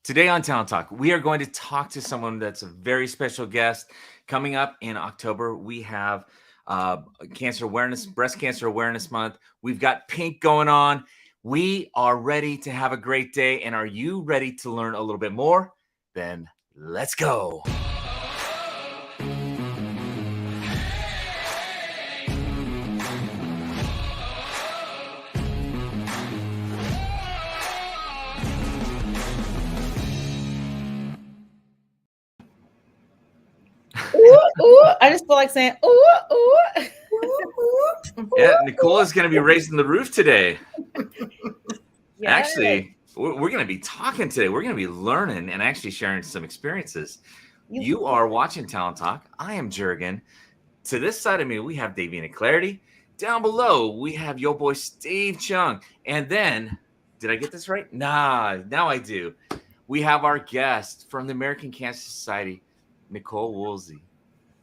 Today on Talent Talk, we are going to talk to someone that's a very special guest. Coming up in October, we have cancer awareness, breast cancer awareness month. We've got pink going on. We are ready to have a great day. And are you ready to learn a little bit more? Then let's go. Ooh, I just feel like saying, ooh, ooh. Yeah, Nichole is going to be raising the roof today. Yes. Actually, we're going to be talking today. We're going to be learning and actually sharing some experiences. You are watching Talent Talk. I am Jurgen. To this side of me, we have Davina Clarity. Down below, we have your boy Steve Chung. And then, did I get this right? Nah, now I do. We have our guest from the American Cancer Society, Nichole Woolsey.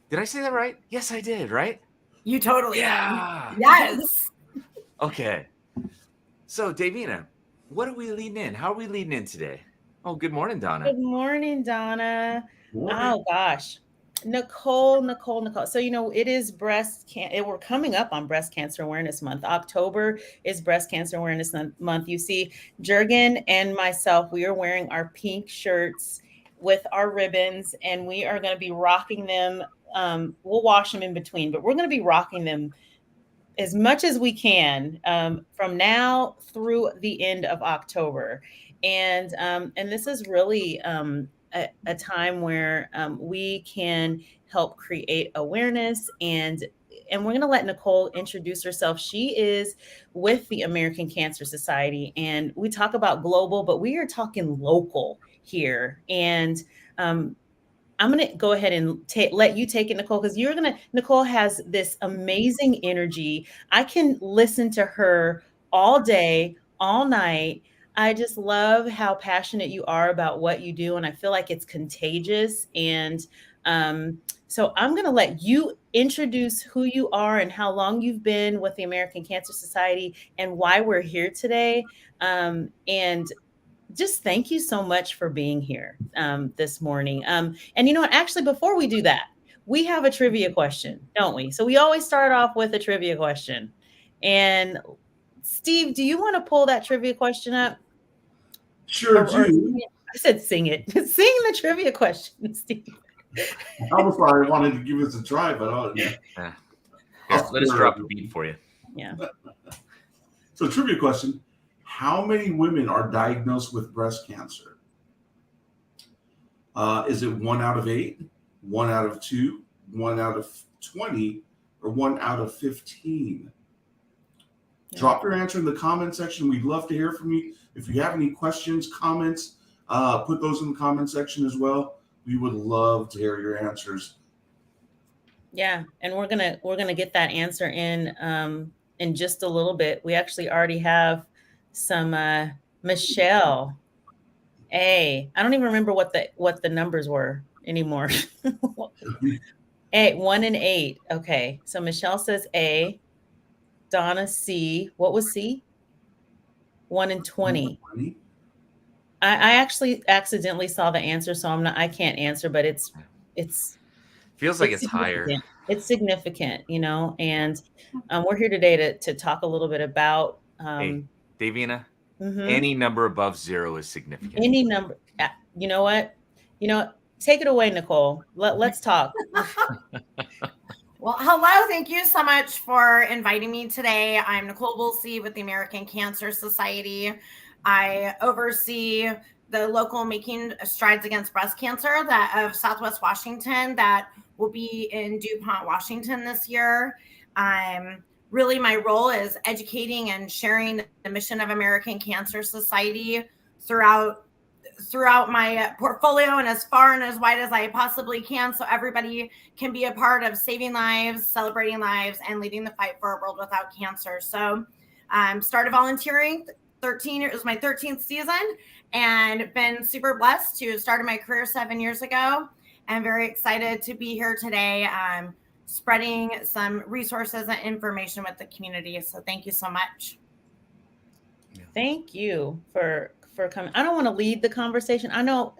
Did I say that right? Yes, I did, right? You totally Yeah. did. Yes. Okay. So, Davina, what are we leading in? How are we leading in today? Oh, good morning, Donna. Good morning, Donna. Morning. Oh, gosh. Nicole. So, it is we're coming up on Breast Cancer Awareness Month. October is Breast Cancer Awareness Month. You see, Jurgen and myself, we are wearing our pink shirts with our ribbons, and we are going to be rocking them. We'll wash them in between, but we're going to be rocking them as much as we can from now through the end of October. And this is really a time where we can help create awareness, and we're going to let Nichole introduce herself. She is with the American Cancer Society, and we talk about global, but we are talking local here. And I'm going to go ahead and let you take it, Nichole, because Nichole has this amazing energy. I can listen to her all day, all night. I just love how passionate you are about what you do. And I feel like it's contagious. And so I'm going to let you introduce who you are and how long you've been with the American Cancer Society and why we're here today. And just thank you so much for being here this morning. And you know what? Actually, before we do that, we have a trivia question, don't we? So we always start off with a trivia question. And Steve, do you want to pull that trivia question up? Sure do. I said sing it. Sing the trivia question, Steve. I'm sorry, I wanted to give us a try, but Yeah, let us drop a beat for you. Yeah. So, trivia question: how many women are diagnosed with breast cancer? Is it 1 out of 8, 1 out of 2, 1 out of 20, or 1 out of 15? Yeah. Drop your answer in the comment section. We'd love to hear from you. If you have any questions, comments, put those in the comment section as well. We would love to hear your answers. Yeah, and we're gonna get that answer in just a little bit. We actually already have some Michelle A. I don't even remember what the numbers were anymore. 1 and 8. Okay, so Michelle says A. Donna C. What was C? 1 and 20. I actually accidentally saw the answer, so I can't answer, but it's feels like it's higher. It's significant, and we're here today to talk a little bit about hey, Davina. Any number above 0 is significant. Any number. You know what? Take it away, Nichole. Let's talk. Well, hello. Thank you so much for inviting me today. I'm Nichole Woolsey with the American Cancer Society. I oversee the local Making Strides Against Breast Cancer of Southwest Washington that will be in DuPont, Washington this year. Really, my role is educating and sharing the mission of American Cancer Society throughout my portfolio and as far and as wide as I possibly can, so everybody can be a part of saving lives, celebrating lives, and leading the fight for a world without cancer. So started volunteering 13 years, it was my 13th season, and been super blessed to have started my career 7 years ago. I'm very excited to be here today, spreading some resources and information with the community. So thank you so much. Thank you for for coming. I don't want to lead the conversation. I know,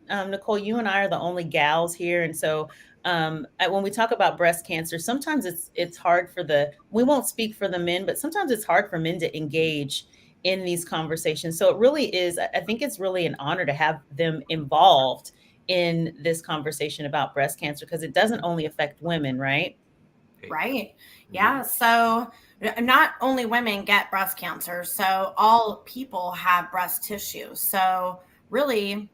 Nichole, you and I are the only gals here. And so when we talk about breast cancer, sometimes it's hard we won't speak for the men, but sometimes it's hard for men to engage in these conversations. So it really is, I think it's really an honor to have them involved in this conversation about breast cancer, because it doesn't only affect women, right? Right. Yeah. So not only women get breast cancer, so all people have breast tissue. So really,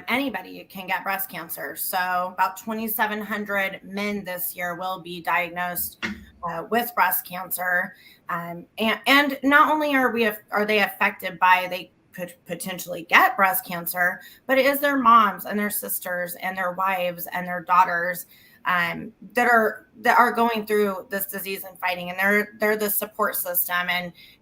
anybody can get breast cancer. So about 2,700 men this year will be diagnosed with breast cancer, and not only are they affected by they could potentially get breast cancer, but it is their moms and their sisters and their wives and their daughters that are going through this disease and fighting, and they're the support system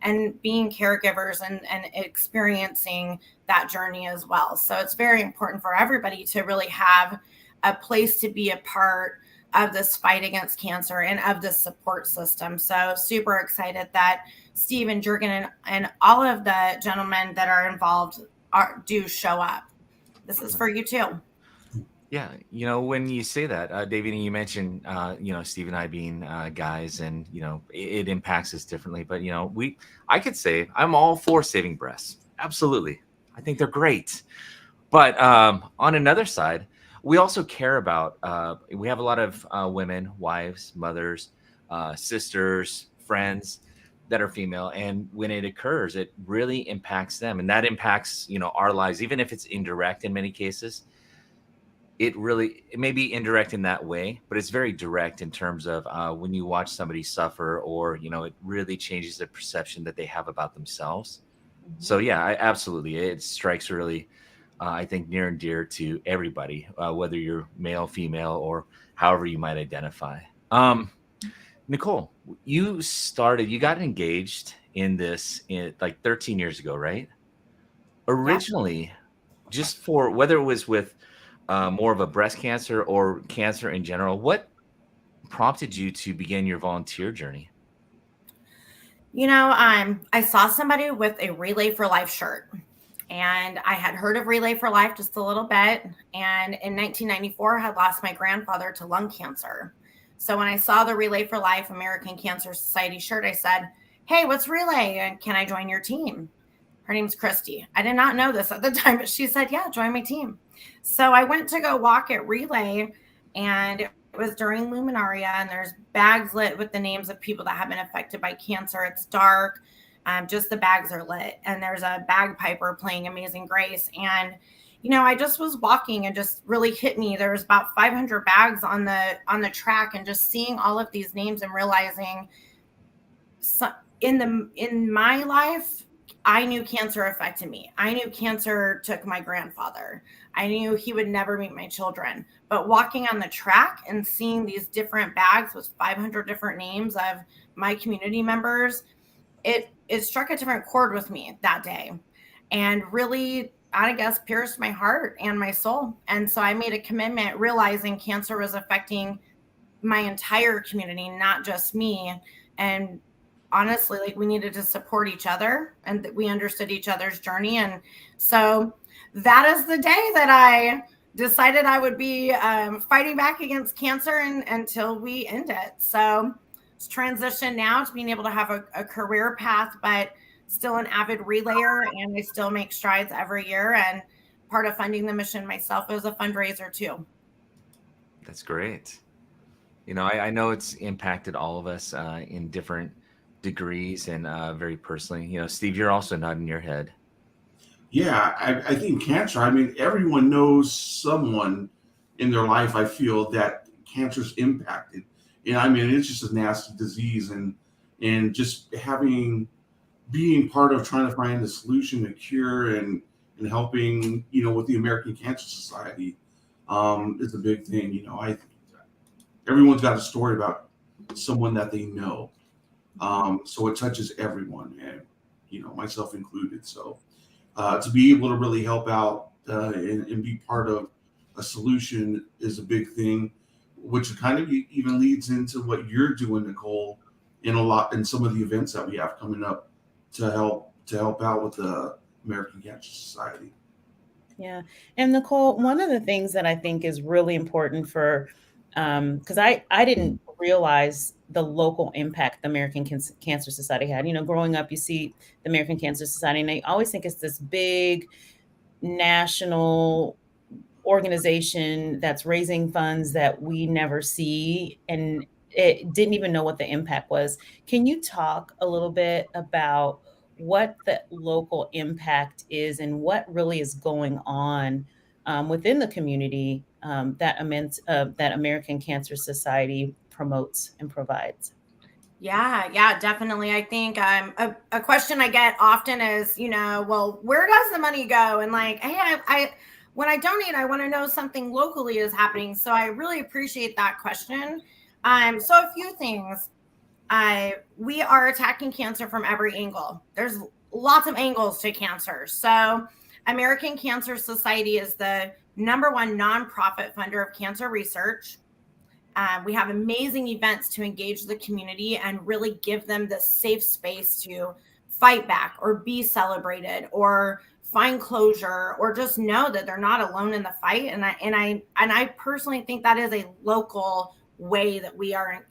and being caregivers and experiencing that journey as well. So it's very important for everybody to really have a place to be a part of this fight against cancer and of this support system. So super excited that Steve and Jurgen and all of the gentlemen that are involved do show up. This is for you too. Yeah, when you say that, Davina, you mentioned, Steve and I being guys, and it impacts us differently. But I could say I'm all for saving breasts. Absolutely, I think they're great. But on another side, we also care about. We have a lot of women, wives, mothers, sisters, friends that are female, and when it occurs, it really impacts them, and that impacts our lives, even if it's indirect in many cases. It may be indirect in that way, but it's very direct in terms of when you watch somebody suffer, or it really changes the perception that they have about themselves. Mm-hmm. So yeah, absolutely, it strikes really, I think, near and dear to everybody, whether you're male, female, or however you might identify. Nichole, you got engaged in this like 13 years ago, right? Originally, yeah. Just for whether it was with more of a breast cancer or cancer in general, what prompted you to begin your volunteer journey? I saw somebody with a Relay for Life shirt, and I had heard of Relay for Life just a little bit. And in 1994, I had lost my grandfather to lung cancer. So when I saw the Relay for Life American Cancer Society shirt, I said, "Hey, what's Relay? And can I join your team?" Her name's Christy. I did not know this at the time, but she said, "Yeah, join my team." So I went to go walk at Relay, and it was during Luminaria, and there's bags lit with the names of people that have been affected by cancer. It's dark. Just the bags are lit, and there's a bagpiper playing Amazing Grace. And I just was walking, and just really hit me. There was about 500 bags on the track, and just seeing all of these names and realizing, in my life, I knew cancer affected me. I knew cancer took my grandfather. I knew he would never meet my children. But walking on the track and seeing these different bags with 500 different names of my community members, it struck a different chord with me that day, and really, I guess, pierced my heart and my soul. And so I made a commitment, realizing cancer was affecting my entire community, not just me. And honestly, like, we needed to support each other, and that we understood each other's journey. And so that is the day that I decided I would be fighting back against cancer until we end it. So it's transitioned now to being able to have a career path, but still an avid relayer, and I still make strides every year, and part of funding the mission myself as a fundraiser too. That's great. I know it's impacted all of us in different degrees and very personally. Steve, you're also nodding your head. Yeah, I think cancer, everyone knows someone in their life, I feel, that cancer's impacted. And it's just a nasty disease, and just being part of trying to find a solution, a cure, and helping, with the American Cancer Society is a big thing. Everyone's got a story about someone that they know. So it touches everyone, and myself included. So to be able to really help out and be part of a solution is a big thing, which kind of even leads into what you're doing, Nichole, in some of the events that we have coming up to help out with the American Cancer Society. Yeah. And Nichole, one of the things that I think is really important for, because I didn't realize the local impact the American Cancer Society had. You know, growing up, you see the American Cancer Society, and I always think it's this big national organization that's raising funds that we never see, and it didn't even know what the impact was. Can you talk a little bit about what the local impact is and what really is going on within the community that American Cancer Society promotes and provides? Yeah, definitely. I think a question I get often is, well, where does the money go? And like, hey, I when I donate, I want to know something locally is happening. So I really appreciate that question. So a few things. We are attacking cancer from every angle. There's lots of angles to cancer. So American Cancer Society is the #1 nonprofit funder of cancer research. We have amazing events to engage the community and really give them the safe space to fight back or be celebrated or find closure or just know that they're not alone in the fight. And I personally think that is a local way that we are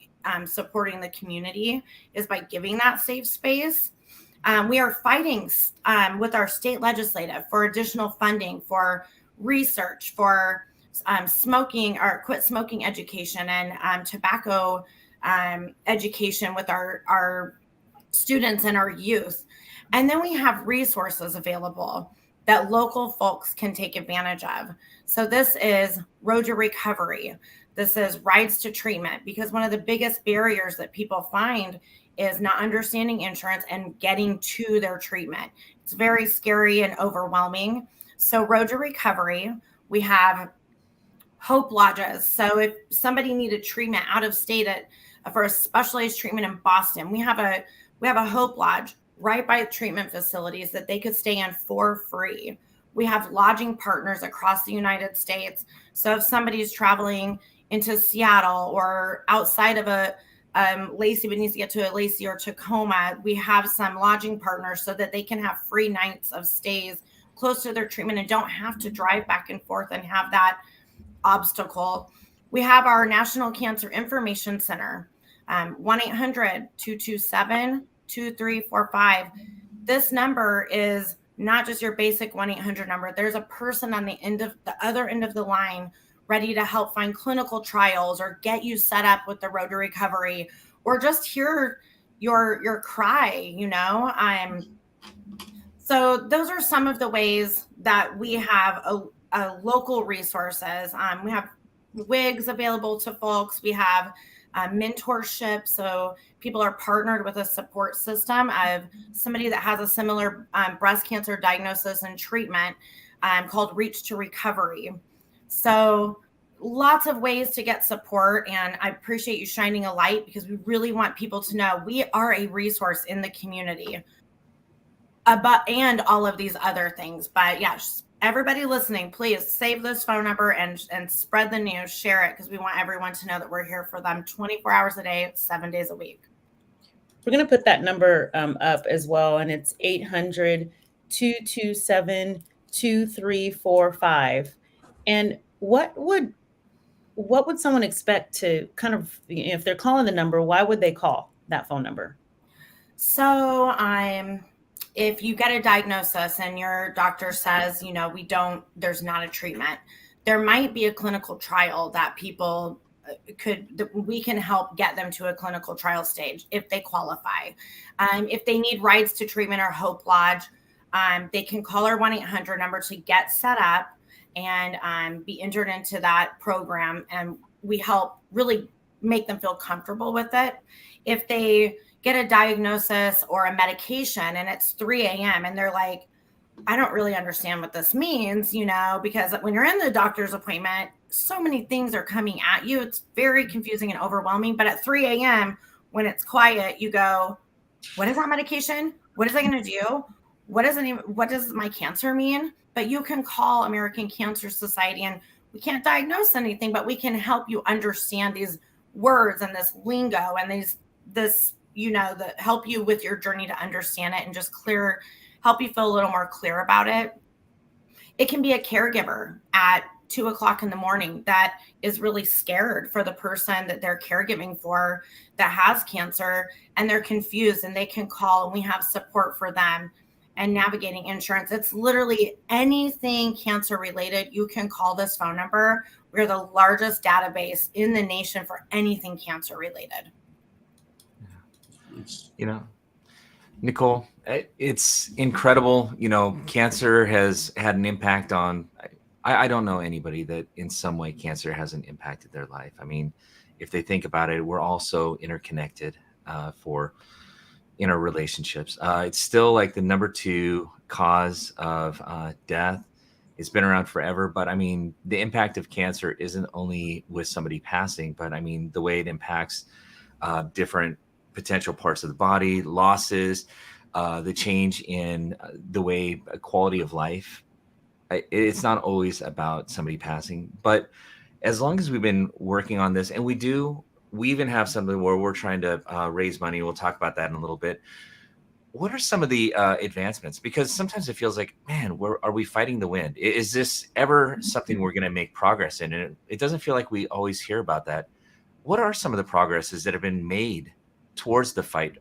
supporting the community, is by giving that safe space. We are fighting with our state legislative for additional funding for research, for smoking or quit smoking education, and tobacco education with our students and our youth. And then we have resources available that local folks can take advantage of. So this is Road to Recovery. This is rides to treatment, because one of the biggest barriers that people find is not understanding insurance and getting to their treatment. It's very scary and overwhelming. So Road to Recovery, we have Hope Lodges. So if somebody needed treatment out of state for a specialized treatment in Boston, we have a Hope Lodge right by treatment facilities that they could stay in for free. We have lodging partners across the United States. So if somebody's traveling into Seattle or outside of Lacey, but needs to get to a Lacey or Tacoma, we have some lodging partners so that they can have free nights of stays close to their treatment and don't have to drive back and forth and have that obstacle. We have our National Cancer Information Center, 1-800-227-2345. This number is not just your basic 1-800 number. There's a person on the other end of the line ready to help find clinical trials or get you set up with the Road to Recovery, or just hear your cry, So those are some of the ways that we have a local resources. We have wigs available to folks. We have mentorship. So people are partnered with a support system of somebody that has a similar breast cancer diagnosis and treatment called Reach to Recovery. So lots of ways to get support. And I appreciate you shining a light, because we really want people to know we are a resource in the community and all of these other things. But yes, everybody listening, please save this phone number and spread the news, share it, because we want everyone to know that we're here for them 24 hours a day, 7 days a week. We're going to put that number up as well. And it's 800-227-2345. And what would someone expect to kind of, if they're calling the number, why would they call that phone number? So if you get a diagnosis and your doctor says, there's not a treatment, there might be a clinical trial that people we can help get them to a clinical trial stage if they qualify. If they need rides to treatment or Hope Lodge, they can call our 1-800 number to get set up and be entered into that program. And we help really make them feel comfortable with it. If they get a diagnosis or a medication and it's 3 a.m. and they're like, I don't really understand what this means, because when you're in the doctor's appointment, so many things are coming at you. It's very confusing and overwhelming. But at 3 a.m., when it's quiet, you go, what is that medication? What is that going to do? What does my cancer mean? But you can call American Cancer Society, and we can't diagnose anything, but we can help you understand these words and this lingo and that help you with your journey to understand it and just help you feel a little more clear about it. It can be a caregiver at 2:00 in the morning that is really scared for the person that they're caregiving for that has cancer, and they're confused, and they can call, and we have support for them and navigating insurance. It's literally anything cancer related. You can call this phone number. We're the largest database in the nation for anything cancer related. You know, Nichole, it's incredible. You know, cancer has had an impact on, I don't know anybody that in some way cancer hasn't impacted their life. I mean, if they think about it, we're all so interconnected in our relationships. It's still like the number 2 cause of death. It's been around forever, but I mean, the impact of cancer isn't only with somebody passing, but I mean, the way it impacts different potential parts of the body, losses, the change in the way quality of life. It's not always about somebody passing, but as long as we've been working on this, and we even have something where we're trying to raise money. We'll talk about that in a little bit. What are some of the advancements? Because sometimes it feels like, man, are we fighting the wind? Is this ever something we're going to make progress in? And it doesn't feel like we always hear about that. What are some of the progresses that have been made towards the fight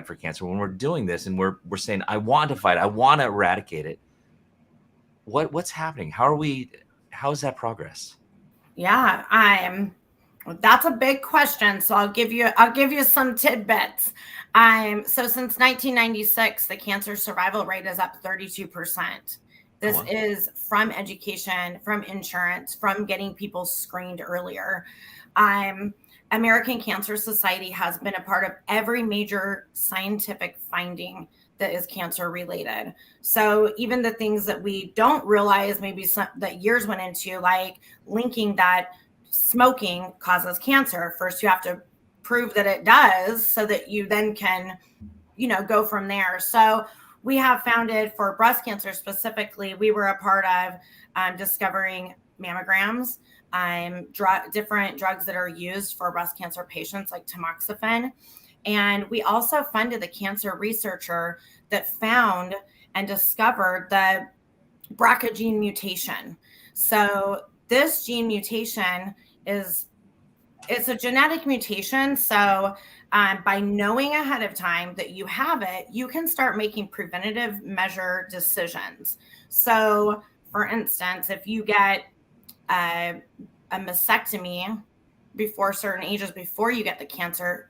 for cancer when we're doing this and we're saying, I want to fight, I want to eradicate it? What's happening? How is that progress? Yeah, that's a big question. So I'll give you some tidbits. So since 1996, the cancer survival rate is up 32%. This is from education, from insurance, from getting people screened earlier. American Cancer Society has been a part of every major scientific finding that is cancer related. So even the things that we don't realize, maybe that years went into, like linking that smoking causes cancer. First, you have to prove that it does so that you then can, go from there. So we have founded for breast cancer specifically, we were a part of discovering mammograms, different drugs that are used for breast cancer patients like tamoxifen. And we also funded the cancer researcher that found and discovered the BRCA gene mutation. So this gene mutation it's a genetic mutation. So by knowing ahead of time that you have it, you can start making preventative measure decisions. So for instance, if you get a mastectomy before certain ages, before you get the cancer,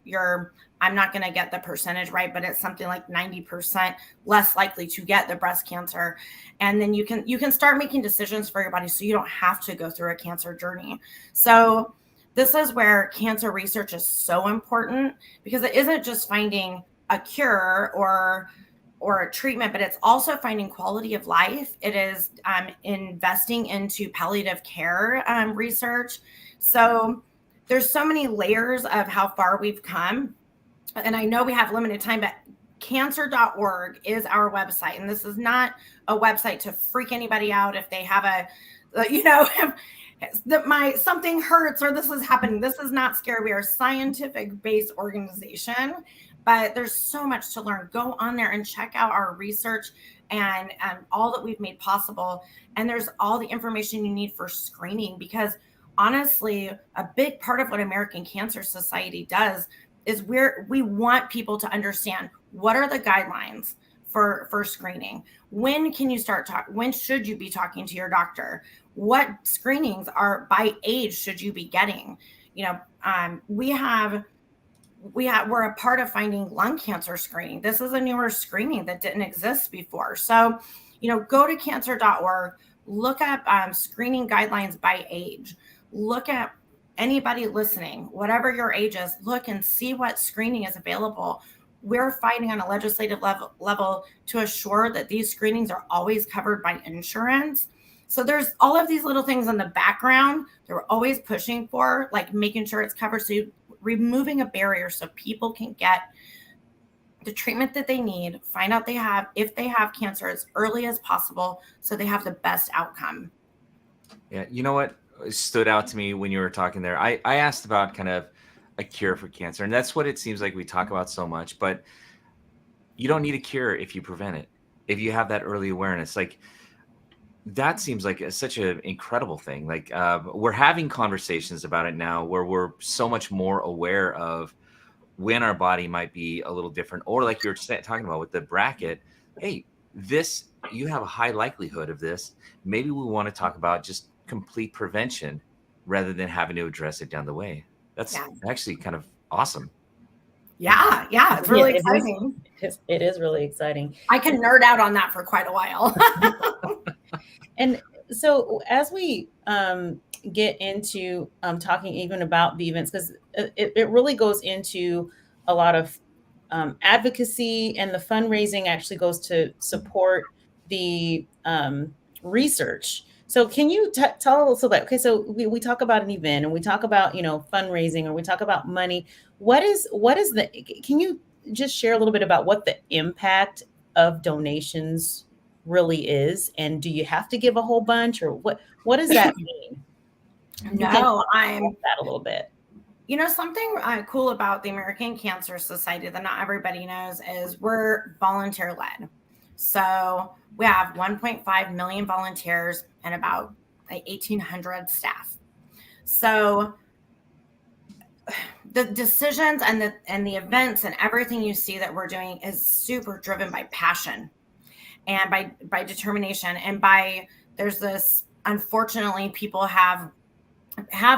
I'm not going to get the percentage right, but it's something like 90% less likely to get the breast cancer. And then you can start making decisions for your body so you don't have to go through a cancer journey. So this is where cancer research is so important, because it isn't just finding a cure or a treatment, but it's also finding quality of life. It is investing into palliative care research. So there's so many layers of how far we've come. And I know we have limited time, but cancer.org is our website. And this is not a website to freak anybody out if they have something hurts or this is happening. This is not scary. We are a scientific-based organization, but there's so much to learn. Go on there and check out our research and all that we've made possible. And there's all the information you need for screening, because honestly, a big part of what American Cancer Society does is we want people to understand what are the guidelines for screening. When can you start when should you be talking to your doctor? What screenings are by age should you be getting? We're a part of finding lung cancer screening. This is a newer screening that didn't exist before. So, go to cancer.org, look up screening guidelines by age. Look at anybody listening, whatever your age is, look and see what screening is available. We're fighting on a legislative level to assure that these screenings are always covered by insurance. So there's all of these little things in the background that we're always pushing for, like making sure it's covered. So removing a barrier so people can get the treatment that they need, find out if they have cancer as early as possible so they have the best outcome. Yeah, you know what stood out to me when you were talking there? I asked about kind of a cure for cancer, and that's what it seems like we talk about so much, but you don't need a cure if you prevent it. if you have that early awareness, like that seems like such an incredible thing. Like we're having conversations about it now where we're so much more aware of when our body might be a little different, or like you're talking about with the bracket, hey, this, you have a high likelihood of this. Maybe we want to talk about just complete prevention rather than having to address it down the way. That's actually kind of awesome. Yeah, it's really exciting. It is really exciting. I can nerd out on that for quite a while. And so as we get into talking even about the events, because it really goes into a lot of advocacy, and the fundraising actually goes to support the research. So can you tell us about, okay, so we talk about an event and we talk about, fundraising, or we talk about money. What is can you just share a little bit about what the impact of donations really is? And do you have to give a whole bunch, or what does that mean? No, I'm that a little bit. Something cool about the American Cancer Society that not everybody knows is we're volunteer led. So we have 1.5 million volunteers and about 1,800 staff. So the decisions and the events and everything you see that we're doing is super driven by passion and by determination, and there's this, unfortunately, people have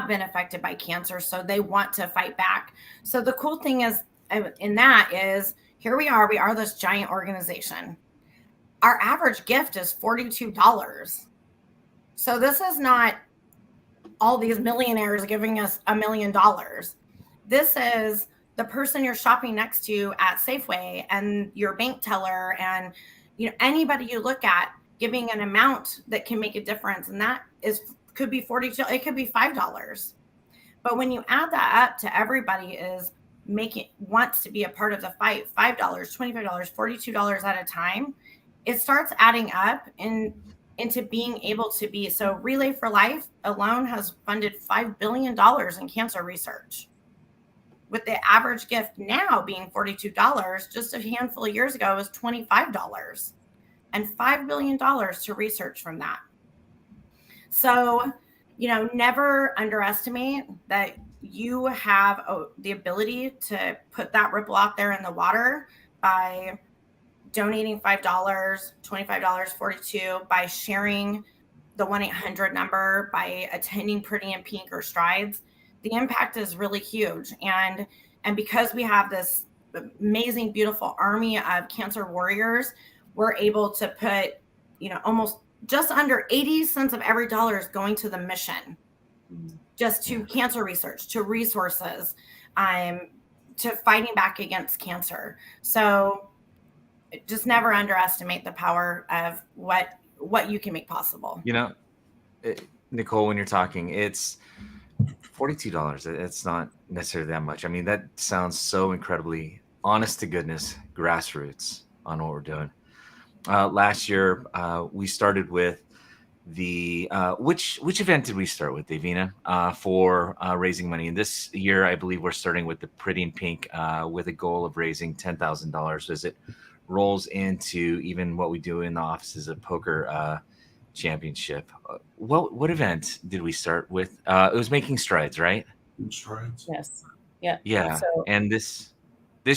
been affected by cancer, so they want to fight back. So the cool thing is in that is, here we are this giant organization. Our average gift is $42. So this is not all these millionaires giving us $1 million. This is the person you're shopping next to at Safeway and your bank teller and anybody you look at giving an amount that can make a difference. And that could be $42, it could be $5. But when you add that up to everybody wants to be a part of the fight, $5, $25, $42 at a time, it starts adding up into being able to be. So Relay for Life alone has funded $5 billion in cancer research, with the average gift now being $42. Just a handful of years ago, it was $25, and $5 billion to research from that. So, never underestimate that you have the ability to put that ripple out there in the water by donating $5, $25, $42, by sharing the 1-800 number, by attending Pretty in Pink or Strides. The impact is really huge. And because we have this amazing, beautiful army of cancer warriors, we're able to put, almost just under 80 cents of every dollar is going to the mission, just to cancer research, to resources, to fighting back against cancer. So just never underestimate the power of what you can make possible. Nichole, when you're talking, it's $42. It's not necessarily that much. I mean, that sounds so incredibly honest to goodness grassroots on what we're doing. Last year, we started with the which event did we start with, Davina, for raising money? And this year, I believe we're starting with the Pretty in Pink with a goal of raising $10,000 as it rolls into even what we do in the offices of poker championship. What event did we start with? It was Making Strides, right? Strides. Yes. Yeah. So, and this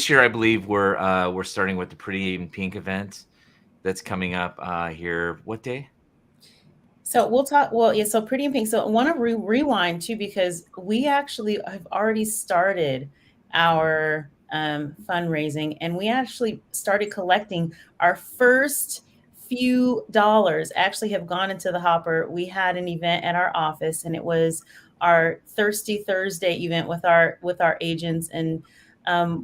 year, I believe we're starting with the Pretty in Pink event that's coming up here. What day? So we'll talk. Well, yeah. So Pretty in Pink. So I want to rewind too, because we actually have already started our fundraising, and we actually started collecting our first few dollars. Actually, have gone into the hopper. We had an event at our office, and it was our Thirsty Thursday event with our agents, and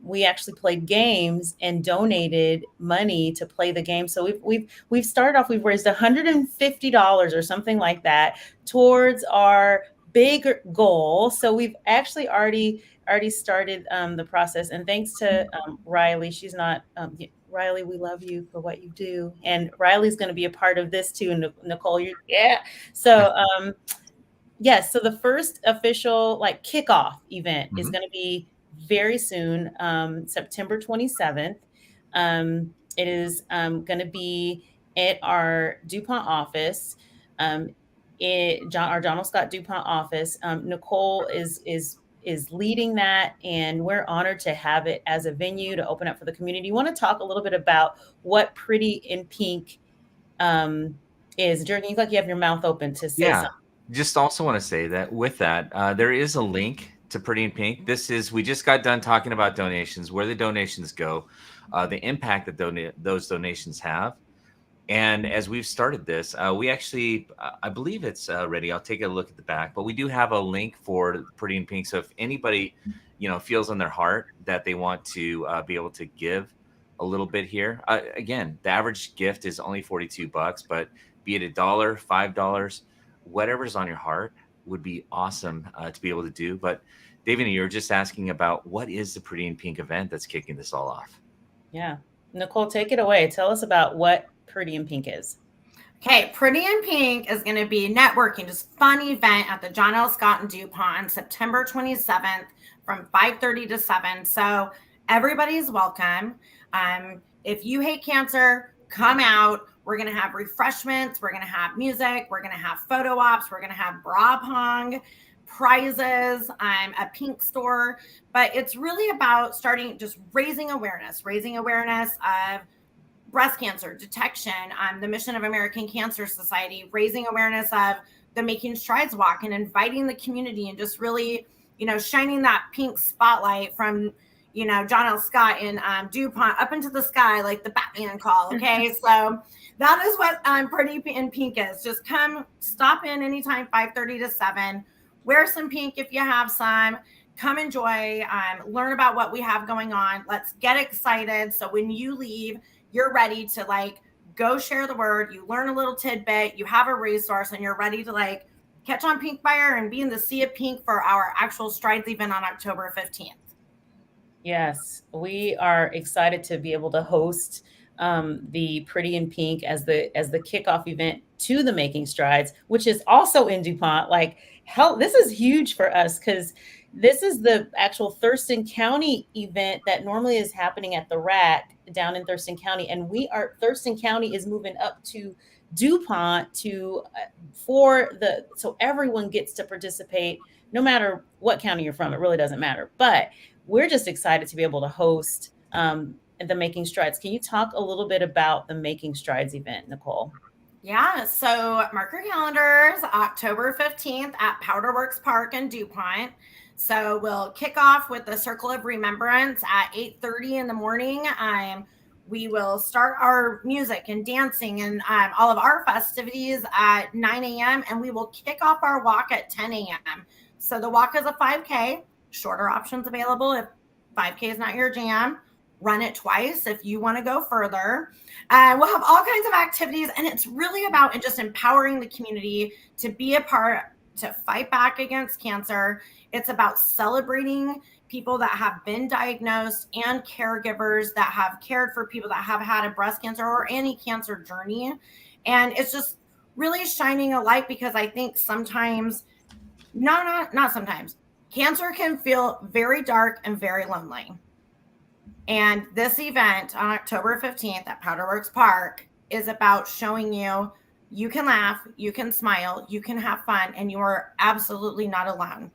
we actually played games and donated money to play the game. So we've started off. We've raised $150 or something like that towards our big goal. So we've actually already started the process. And thanks to Riley, she's not. Riley, we love you for what you do, and Riley's going to be a part of this too. And Nichole, So. Yes. So the first official kickoff event is going to be very soon, September 27th. It is going to be at our DuPont office. Our Donald Scott DuPont office. Nichole is leading that, and we're honored to have it as a venue to open up for the community. You want to talk a little bit about what Pretty in Pink is? Jordan, you look like you have your mouth open to say something. Just also want to say that with that, there is a link to Pretty in Pink. We just got done talking about donations, where the donations go, the impact that those donations have. And as we've started this, we actually, I believe it's ready. I'll take a look at the back, but we do have a link for Pretty in Pink. So if anybody, feels in their heart that they want to be able to give a little bit here, again, the average gift is only $42, but be it $1, $5, whatever's on your heart would be awesome to be able to do. But David, you're just asking about what is the Pretty in Pink event that's kicking this all off? Yeah. Nichole, take it away. Tell us about what Pretty in Pink is. Okay, Pretty in Pink is going to be networking, just fun event at the John L. Scott and DuPont on September 27th from 5:30 to 7. So everybody's welcome. If you hate cancer, come out. We're going to have refreshments. We're going to have music. We're going to have photo ops. We're going to have bra pong, prizes, a pink store. But it's really about just raising awareness of breast cancer detection. The mission of American Cancer Society, raising awareness of the Making Strides Walk and inviting the community and just really, shining that pink spotlight from, John L. Scott and DuPont up into the sky like the Batman call. Okay, so that is what Pretty in Pink is. Just come, stop in anytime, 5:30 to 7. Wear some pink if you have some. Come enjoy, learn about what we have going on. Let's get excited. So when you leave, you're ready to go share the word. You learn a little tidbit, you have a resource, and you're ready to catch on pink fire and be in the sea of pink for our actual Strides event on October 15th. Yes, we are excited to be able to host the Pretty in Pink as the kickoff event to the Making Strides, which is also in DuPont. This is huge for us because this is the actual Thurston County event that normally is happening at the RAC down in Thurston County. And Thurston County is moving up to DuPont so everyone gets to participate, no matter what county you're from. It really doesn't matter. But we're just excited to be able to host the Making Strides. Can you talk a little bit about the Making Strides event, Nichole? Yeah, so mark your calendars, October 15th at Powderworks Park in DuPont. So we'll kick off with the Circle of Remembrance at 8:30 in the morning. We will start our music and dancing and all of our festivities at 9 a.m. and we will kick off our walk at 10 a.m. So the walk is a 5K, shorter options available if 5K is not your jam. Run it twice if you want to go further. We'll have all kinds of activities, and it's really about just empowering the community to be a part, to fight back against cancer. It's about celebrating people that have been diagnosed and caregivers that have cared for people that have had a breast cancer or any cancer journey. And it's just really shining a light because I think sometimes, not sometimes, cancer can feel very dark and very lonely. And this event on October 15th at Powderworks Park is about showing you can laugh, you can smile, you can have fun, and you are absolutely not alone.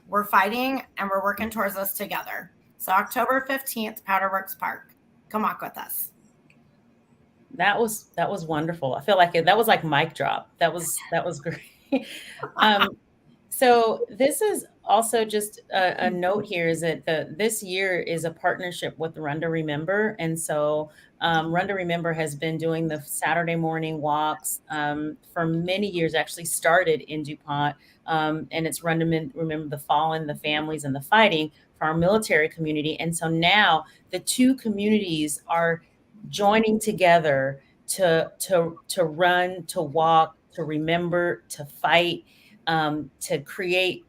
We're fighting and we're working towards this together. So October 15th, Powderworks Park. Come walk with us. That was wonderful. I feel like that was like mic drop. That was great. So this is also just a note here is that this year is a partnership with Run to Remember. And so Run to Remember has been doing the Saturday morning walks for many years, actually started in DuPont. And it's Run to Remember the fallen, the families, and the fighting for our military community. And so now the two communities are joining together to run, to walk, to remember, to fight, to create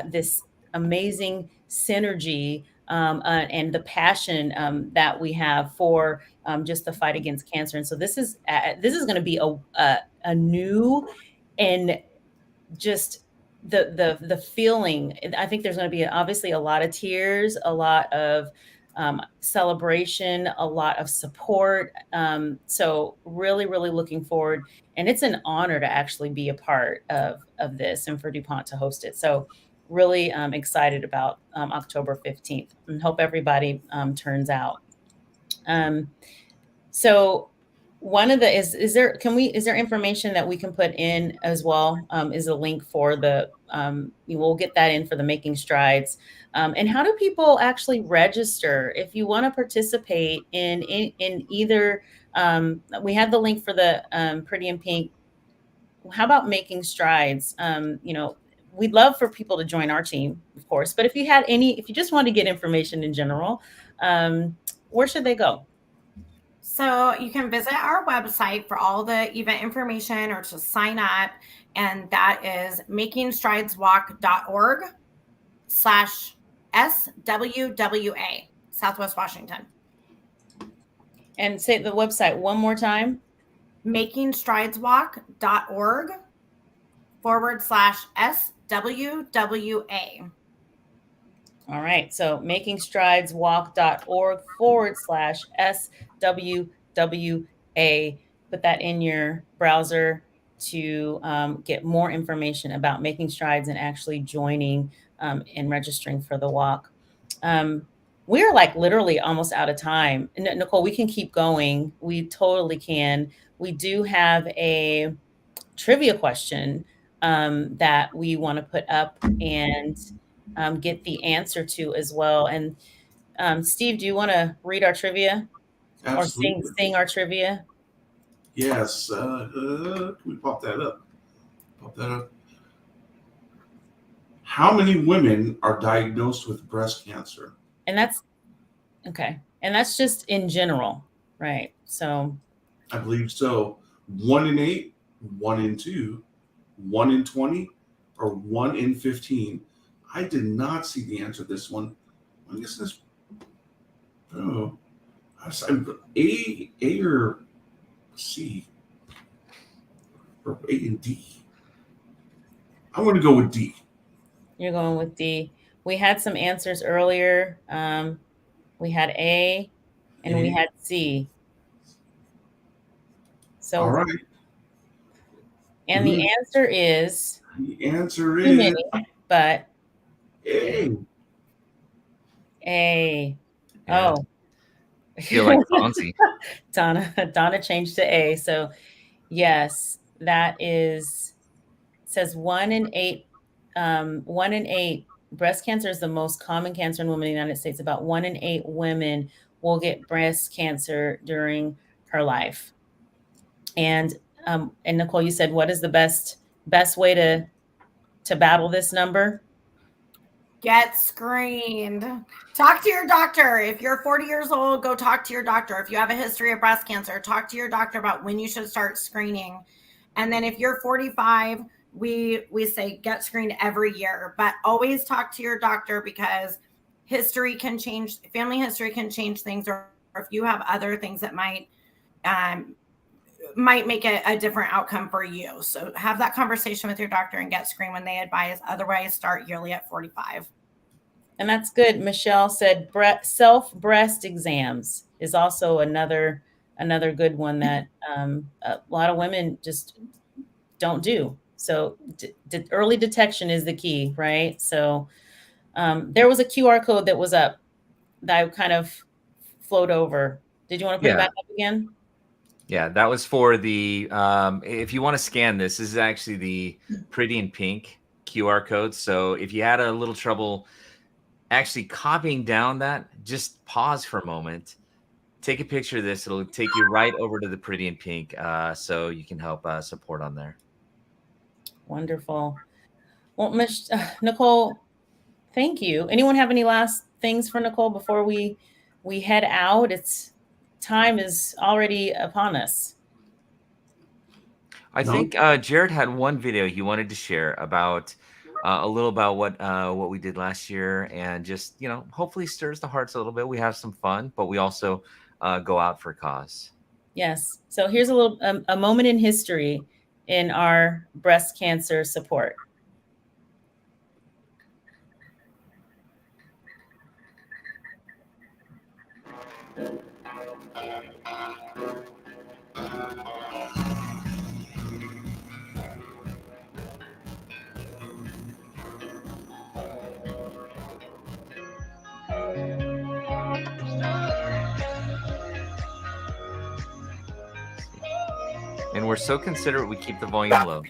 this amazing synergy and the passion that we have for just the fight against cancer. And so this is going to be a new and just the feeling. I think there's going to be obviously a lot of tears, a lot of celebration, a lot of support. So really, really looking forward. And it's an honor to actually be a part of this and for DuPont to host it. So really excited about October 15th and hope everybody turns out. So one of the is there information that we can put in as well? Is a link for the we'll get that in for the Making Strides. And how do people actually register if you want to participate in either? We have the link for the Pretty in Pink. How about Making Strides? We'd love for people to join our team, of course. But if you just want to get information in general, where should they go? So you can visit our website for all the event information or to sign up. And that is makingstrideswalk.org/SWWA, Southwest Washington. And say the website one more time. makingstrideswalk.org/SWWA. All right. So makingstrideswalk.org/SWWA. Put that in your browser to get more information about Making Strides and actually joining and registering for the walk. We're like literally almost out of time. Nichole, we can keep going. We totally can. We do have a trivia question that we want to put up and get the answer to as well. And Steve, do you want to read our trivia? Absolutely. Or sing our trivia? Yes. Can we pop that up? Pop that up. How many women are diagnosed with breast cancer? And that's okay. And that's just in general, right? So I believe so. 1 in 8, 1 in 2, 1 in 20, or 1 in 15. I did not see the answer to this one. I guess this. Oh, A or C, or A and D. I'm going to go with D. You're going with D. We had some answers earlier. We had A and we had C. So, all right. And the answer is too many, but A. A. Yeah. Oh. I feel like Fonzie. Donna changed to A. So yes, that is says 1 in 8. 1 in 8 breast cancer is the most common cancer in women in the United States. About 1 in 8 women will get breast cancer during her life. And Nichole, you said, what is the best way to battle this number? Get screened. Talk to your doctor. If you're 40 years old, go talk to your doctor. If you have a history of breast cancer, talk to your doctor about when you should start screening. And then if you're 45, we say get screened every year, but always talk to your doctor because history can change, family history can change things, or if you have other things that might make a different outcome for you. So have that conversation with your doctor and get screened when they advise. Otherwise, start yearly at 45. And that's good. Michelle said self-breast exams is also another good one that a lot of women just don't do. So early detection is the key, right? So there was a QR code that was up that I kind of flowed over. Did you want to put it back up again? Yeah, that was for the, if you want to scan this is actually the Pretty in Pink QR code. So if you had a little trouble actually copying down that, just pause for a moment, take a picture of this. It'll take you right over to the Pretty in Pink so you can help support on there. Wonderful. Well, Nichole, thank you. Anyone have any last things for Nichole before we head out? Time is already upon us. I think Jared had one video he wanted to share about a little about what we did last year, and just hopefully stirs the hearts a little bit. We have some fun, but we also go out for a cause. Yes. So here's a moment in history in our breast cancer support. And we're so considerate, we keep the volume low.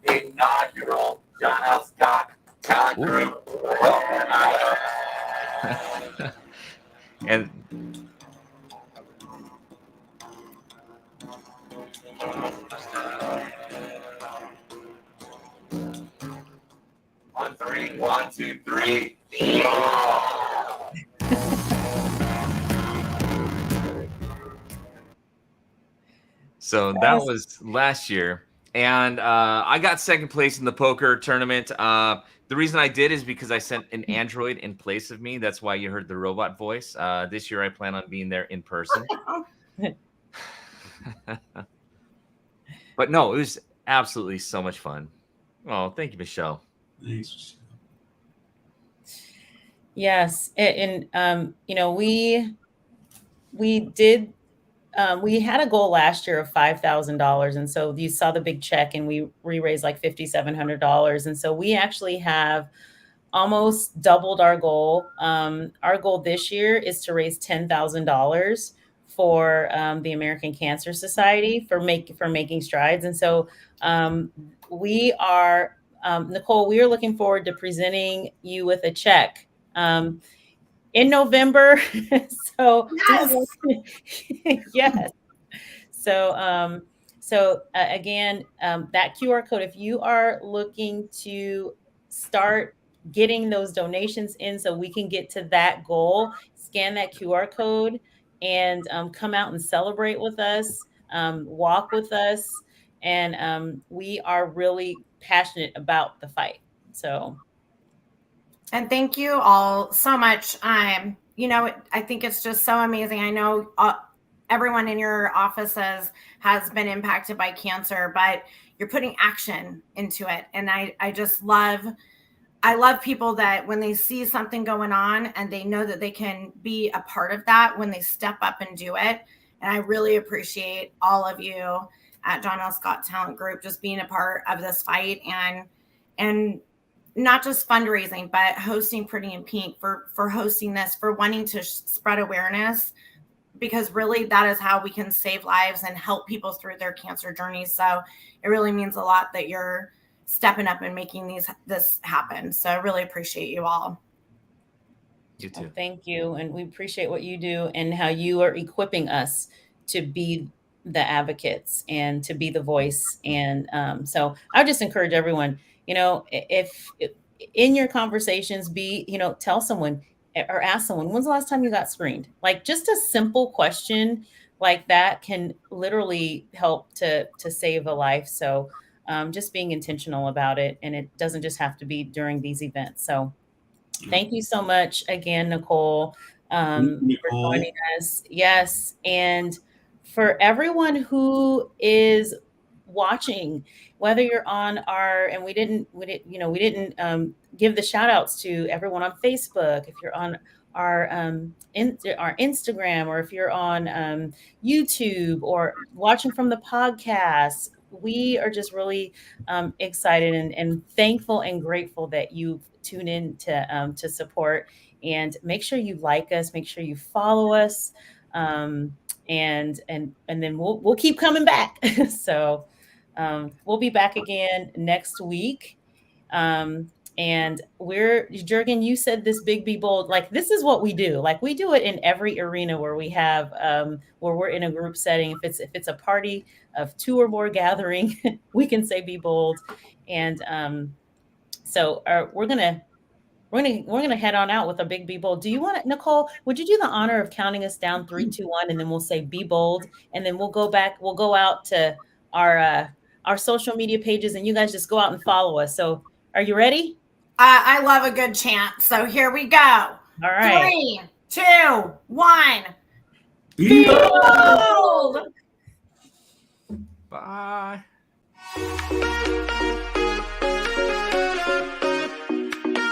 Inaugural John Scott Talent Group. And On three, 1, 2, 3. so that was last year. And I got second place in the poker tournament. The reason I did is because I sent an android in place of me. That's why you heard the robot voice. This year I plan on being there in person. But no, it was absolutely so much fun. Oh, thank you, Michelle. Thanks. Yes, and you know, we did. We had a goal last year of $5,000, and so you saw the big check, and we raised like $5,700, and so we actually have almost doubled our goal. Our goal this year is to raise $10,000 for the American Cancer Society for making strides, and so we are Nichole. We are looking forward to presenting you with a check. In November. So yes. So again, that QR code, if you are looking to start getting those donations in so we can get to that goal, scan that QR code and come out and celebrate with us, walk with us. And we are really passionate about the fight. So. And thank you all so much. You know, I think it's just so amazing. I know everyone in your offices has been impacted by cancer, but you're putting action into it. And I just love people that when they see something going on and they know that they can be a part of that when they step up and do it. And I really appreciate all of you at John L. Scott Talent Group just being a part of this fight and not just fundraising, but hosting Pretty in Pink, for hosting this, for wanting to spread awareness, because really that is how we can save lives and help people through their cancer journeys. So it really means a lot that you're stepping up and making this happen. So I really appreciate you all. You too. Thank you. And we appreciate what you do and how you are equipping us to be the advocates and to be the voice. And so I would just encourage everyone, you know, if in your conversations, tell someone or ask someone, when's the last time you got screened? Like just a simple question like that can literally help to save a life. So just being intentional about it. And it doesn't just have to be during these events. So thank you so much again, Nichole, for joining us. Yes. And for everyone who is watching, whether you're on we didn't give the shout outs to everyone on Facebook. If you're on our Instagram, or if you're on YouTube or watching from the podcast, we are just really excited and thankful and grateful that you tune in to support. And make sure you like us, make sure you follow us, and then we'll keep coming back. So we'll be back again next week. And Jürgen, you said this big be bold, like this is what we do. Like we do it in every arena where we have where we're in a group setting. If it's a party of 2 or more gathering, we can say be bold. And so we're gonna head on out with a big be bold. Do you want it, Nichole? Would you do the honor of counting us down 3, 2, 1, and then we'll say be bold, and then we'll go out to our social media pages, and you guys just go out and follow us. So are you ready? I love a good chant. So here we go. All right. 3, 2, 1. Be bold! Bye.